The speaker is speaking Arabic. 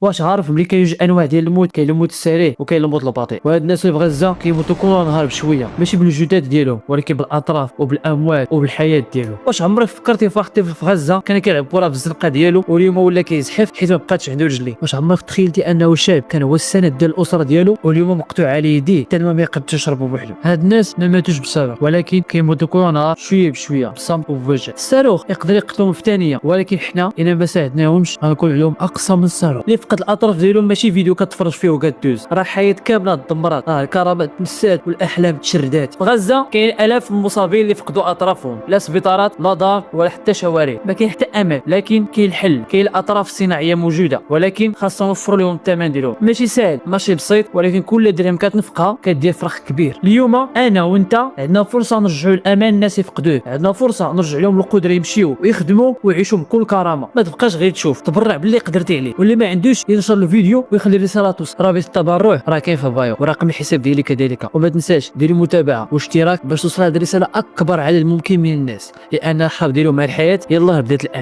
واش عارف بلي كاين جوج انواع ديال الموت؟ كاين الموت السريع وكاين الموت البطيء، وهاد الناس اللي في غزه كيموتوا كل نهار بشويه، ماشي بالجثث ديالهم ولكن بالاطراف وبالاموات وبالحياه ديالهم. واش عمرك فكرتي في واحد الطفل في غزه كان كيلعب كره في الزنقه ديالو واليوم ولا كيزحف حيت ما بقاتش عنده رجلين؟ واش عمرك تخيلتي انه شاب كان هو السند ديال الاسره ديالو واليوم مقطوع عليه يديه حتى ما يقدرش يشربوا بوحدو؟ هاد الناس ما ماتوش بسبب، ولكن كيموتوا كل نهار شويه بشويه بصمت وبوجع. الصاروخ يقدر يقتلهم في ثانيه، ولكن حنا الا ما ساعدناهمش غنكون عليهم اقصى من الصاروخ. اللي فقد الاطراف ديالو ماشي فيديو كتفرج فيه وكدوز، راه حياه كامله تدمرات، الكرامات تنسات والاحلام تشردات. في غزه كاين الاف المصابين اللي فقدوا اطرافهم، لا سبيطارات لا دار ولا حتى شوارع، ما كاين حتى امل. لكن كاين الحل، كاين الاطراف الصناعيه موجوده، ولكن خاصنا نوفروا لهم الثمن ديالهم. ماشي سهل ماشي بسيط، ولكن كل درهم كتنفقها كدير فرق كبير. اليوم انا وانت عندنا فرصه نرجعوا الامان الناس يفقدوه، عندنا فرصه نرجع لهم القدره يمشيو ويخدموا ويعيشوا بكل كرامه. ما تبقاش غير تشوف، تبرع باللي قدرتي عليه، واللي ما عندوش ينشر الفيديو ويخلي رساله توصل. رابط التبرع راه كاين في البايو ورقم الحساب ديالي كذلك، وما تنساش ديري متابعه واشتراك باش توصل هذه الرساله اكبر عدد ممكن من الناس، لان الحرب ديالو مع الحياه يلاه بدات الان.